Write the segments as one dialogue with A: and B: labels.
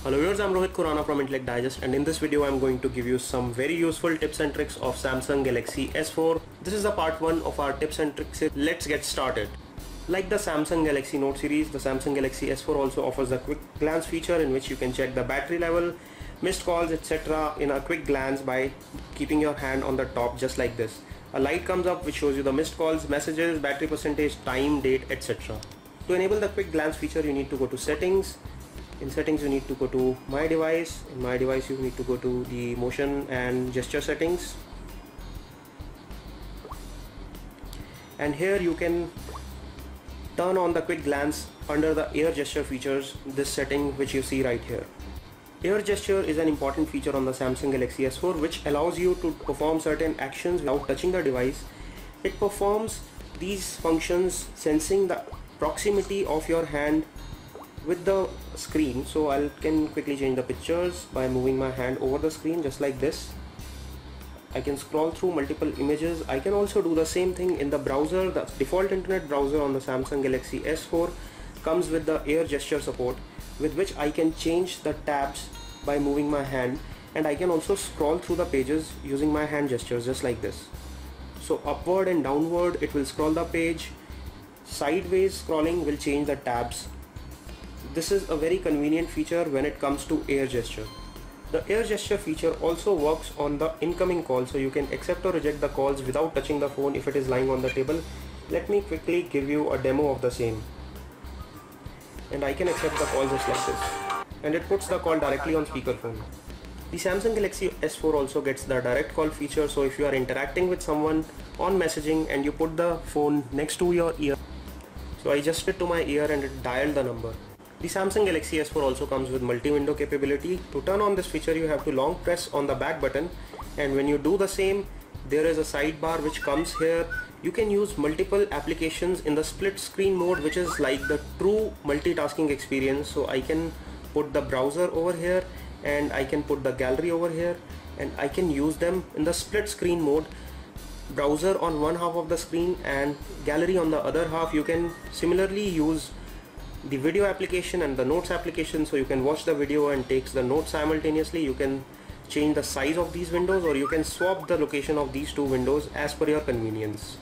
A: Hello viewers, I'm Rohit Khurana from Intellect Digest, and in this video I'm going to give you some very useful tips and tricks of Samsung Galaxy S4. This is the part 1 of our tips and tricks. Let's get started. Like the Samsung Galaxy Note series, the Samsung Galaxy S4 also offers a quick glance feature in which you can check the battery level, missed calls, etc. in a quick glance by keeping your hand on the top just like this. A light comes up which shows you the missed calls, messages, battery percentage, time, date, etc. To enable the quick glance feature, you need to go to settings. In settings you need to go to my device. In my device you need to go to the motion and gesture settings, and here you can turn on the quick glance under the air gesture features, this setting which you see right here. Air gesture is an important feature on the Samsung Galaxy S4 which allows you to perform certain actions without touching the device. It performs these functions sensing the proximity of your hand with the screen. So I can quickly change the pictures by moving my hand over the screen just like this. I can scroll through multiple images. I can also do the same thing in the browser. The default internet browser on the Samsung Galaxy S4 comes with the air gesture support, with which I can change the tabs by moving my hand, and I can also scroll through the pages using my hand gestures just like this. So upward and downward it will scroll the page. Sideways scrolling will change the tabs. This is a very convenient feature when it comes to air gesture. The air gesture feature also works on the incoming call, so you can accept or reject the calls without touching the phone if it is lying on the table. Let me quickly give you a demo of the same. And I can accept the call just like this, and it puts the call directly on speakerphone. The Samsung Galaxy S4 also gets the direct call feature, so if you are interacting with someone on messaging and you put the phone next to your ear, so I just put it to my ear and it dialed the number. The Samsung Galaxy S4 also comes with multi-window capability. To turn on this feature you have to long press on the back button, and when you do the same there is a sidebar which comes here. You can use multiple applications in the split screen mode, which is like the true multitasking experience. So I can put the browser over here and I can put the gallery over here, and I can use them in the split screen mode. Browser on one half of the screen and gallery on the other half. You can similarly use the video application and the notes application, so you can watch the video and takes the notes simultaneously. You can change the size of these windows, or you can swap the location of these two windows as per your convenience.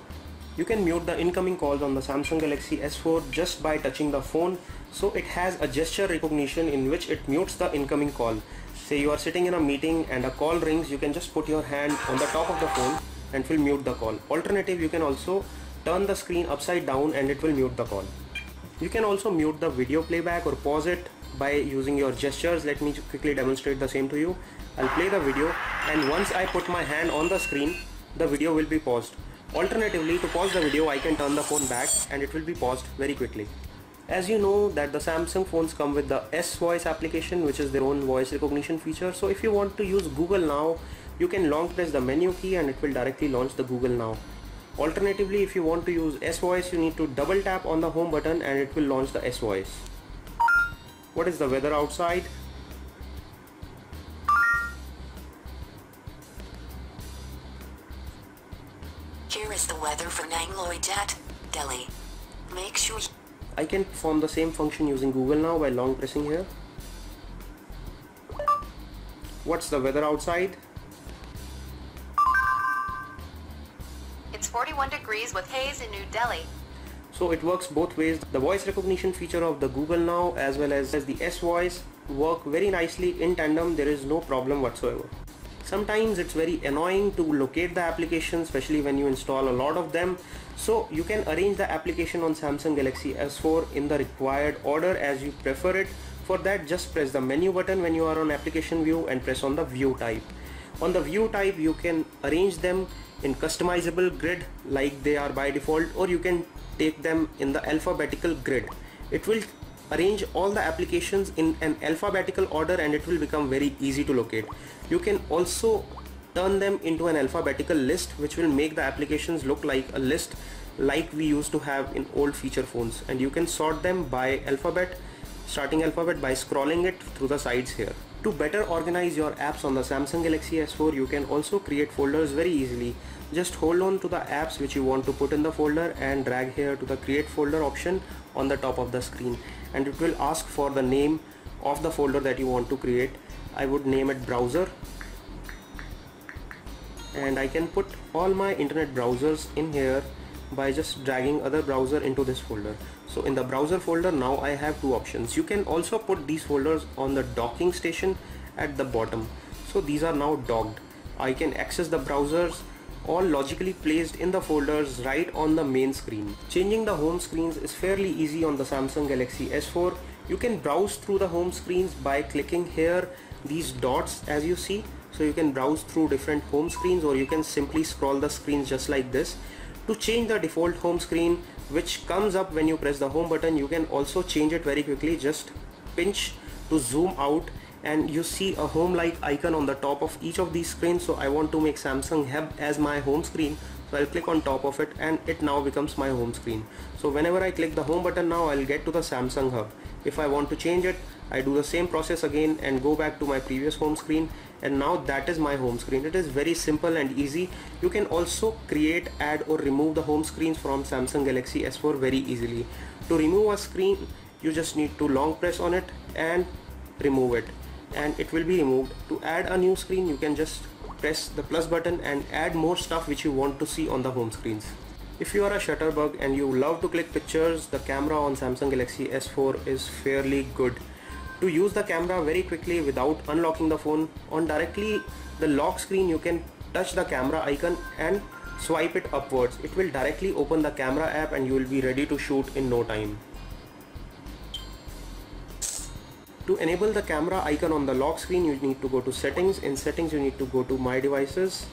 A: You can mute the incoming calls on the Samsung Galaxy S4 just by touching the phone. So it has a gesture recognition in which it mutes the incoming call. Say you are sitting in a meeting and a call rings, you can just put your hand on the top of the phone and it will mute the call. Alternative, you can also turn the screen upside down and it will mute the call. You can also mute the video playback or pause it by using your gestures. Let me quickly demonstrate the same to you. I'll play the video, and once I put my hand on the screen, the video will be paused. Alternatively, to pause the video, I can turn the phone back and it will be paused very quickly. As you know that the Samsung phones come with the S Voice application, which is their own voice recognition feature. So if you want to use Google Now, you can long press the menu key and it will directly launch the Google Now. Alternatively, if you want to use S Voice, you need to double tap on the home button and it will launch the S Voice. What is the weather outside?
B: Here is the weather for Nangloidat, Delhi. Make sure
A: I can perform the same function using Google Now by long pressing here. What's the weather outside?
C: It's 41 degrees with haze in New Delhi.
A: So it works both ways. The voice recognition feature of the Google Now as well as the S Voice work very nicely in tandem. There is no problem whatsoever. Sometimes it's very annoying to locate the application, especially when you install a lot of them. So you can arrange the application on Samsung Galaxy S4 in the required order as you prefer it. For that, just press the menu button when you are on application view and press on the view type. On the view type, you can arrange them in customizable grid like they are by default, or you can take them in the alphabetical grid. It will arrange all the applications in an alphabetical order and it will become very easy to locate. You can also turn them into an alphabetical list, which will make the applications look like a list like we used to have in old feature phones, and you can sort them by alphabet, starting alphabet, by scrolling it through the sides here. To better organize your apps on the Samsung Galaxy S4, you can also create folders very easily. Just hold on to the apps which you want to put in the folder and drag here to the create folder option on the top of the screen, and it will ask for the name of the folder that you want to create. I would name it browser, and I can put all my internet browsers in here by just dragging other browser into this folder. So in the browser folder now I have two options. You can also put these folders on the docking station at the bottom. So these are now docked. I can access the browsers all logically placed in the folders right on the main screen. Changing the home screens is fairly easy on the Samsung Galaxy S4. You can browse through the home screens by clicking here these dots as you see. So you can browse through different home screens, or you can simply scroll the screens just like this. To change the default home screen which comes up when you press the home button, you can also change it very quickly. Just pinch to zoom out and you see a home like icon on the top of each of these screens. So I want to make Samsung Hub as my home screen, so I'll click on top of it and it now becomes my home screen. So whenever I click the home button now, I'll get to the Samsung Hub. If I want to change it, I do the same process again and go back to my previous home screen, and now that is my home screen. It is very simple and easy. You can also create, add or remove the home screens from Samsung Galaxy S4 very easily. To remove a screen, you just need to long press on it and remove it, and it will be removed. To add a new screen, you can just press the plus button and add more stuff which you want to see on the home screens. If you are a shutterbug and you love to click pictures, the camera on Samsung Galaxy S4 is fairly good. To use the camera very quickly without unlocking the phone, on directly the lock screen you can touch the camera icon and swipe it upwards. It will directly open the camera app and you will be ready to shoot in no time. To enable the camera icon on the lock screen, you need to go to settings. In settings you need to go to my devices.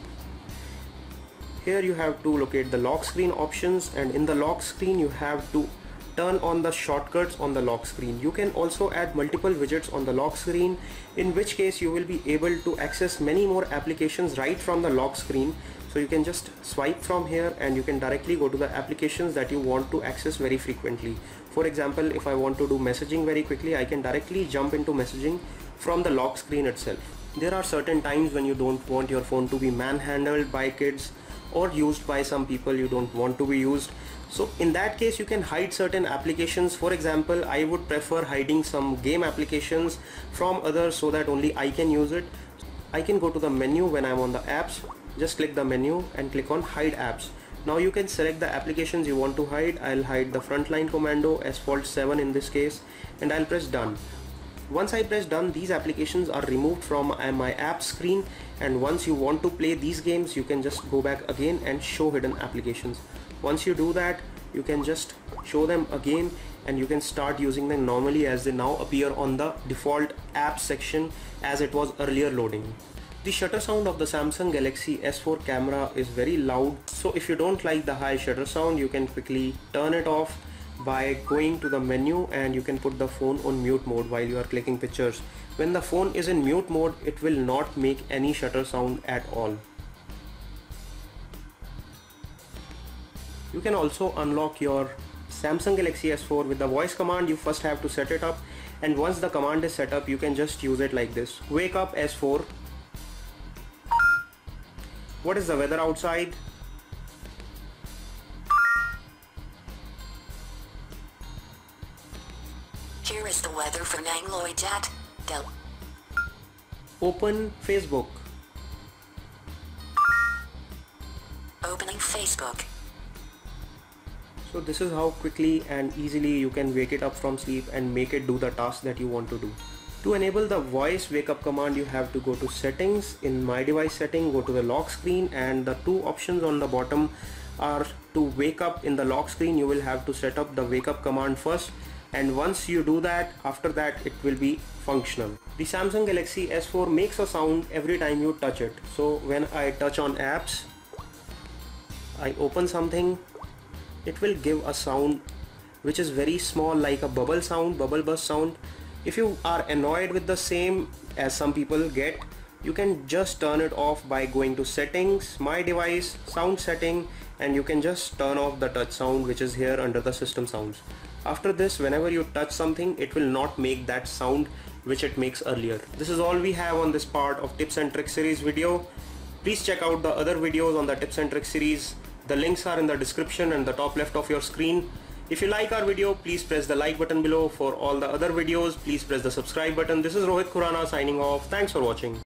A: Here you have to locate the lock screen options, and in the lock screen you have to turn on the shortcuts on the lock screen. You can also add multiple widgets on the lock screen, in which case you will be able to access many more applications right from the lock screen. So you can just swipe from here and you can directly go to the applications that you want to access very frequently. For example, if I want to do messaging very quickly, I can directly jump into messaging from the lock screen itself. There are certain times when you don't want your phone to be manhandled by kids or used by some people you don't want to be used. So in that case you can hide certain applications. For example, I would prefer hiding some game applications from others so that only I can use it. I can go to the menu when I'm on the apps, just click the menu and click on hide apps. Now you can select the applications you want to hide. I'll hide the Frontline Commando, Asphalt 7 in this case, and I'll press done. Once I press done, these applications are removed from my app screen, and once you want to play these games you can just go back again and show hidden applications. Once you do that, you can just show them again and you can start using them normally as they now appear on the default app section as it was earlier loading. The shutter sound of the Samsung Galaxy S4 camera is very loud, so if you don't like the high shutter sound, you can quickly turn it off by going to the menu, and you can put the phone on mute mode while you are clicking pictures. When the phone is in mute mode, it will not make any shutter sound at all. You can also unlock your Samsung Galaxy S4 with the voice command. You first have to set it up, and once the command is set up, you can just use it like this. Wake up S4. What is the weather outside?
B: Here is the weather for Nangloy Dat, Delhi.
A: Open Facebook.
B: Opening Facebook.
A: So this is how quickly and easily you can wake it up from sleep and make it do the task that you want to do. To enable the voice wake up command, you have to go to settings. In my device setting, go to the lock screen, and the two options on the bottom are to wake up. In the lock screen you will have to set up the wake up command first, and once you do that, after that it will be functional. The Samsung Galaxy S4 makes a sound every time you touch it. So when I touch on apps, I open something, it will give a sound which is very small, like a bubble sound, bubble burst sound. If you are annoyed with the same as some people get, you can just turn it off by going to settings, my device, sound setting, and you can just turn off the touch sound which is here under the system sounds. After this, whenever you touch something, it will not make that sound which it makes earlier. This is all we have on this part of tips and tricks series video. Please check out the other videos on the tips and tricks series. The links are in the description and the top left of your screen. If you like our video, please press the like button below. For all the other videos, please press the subscribe button. This is Rohit Khurana signing off. Thanks for watching.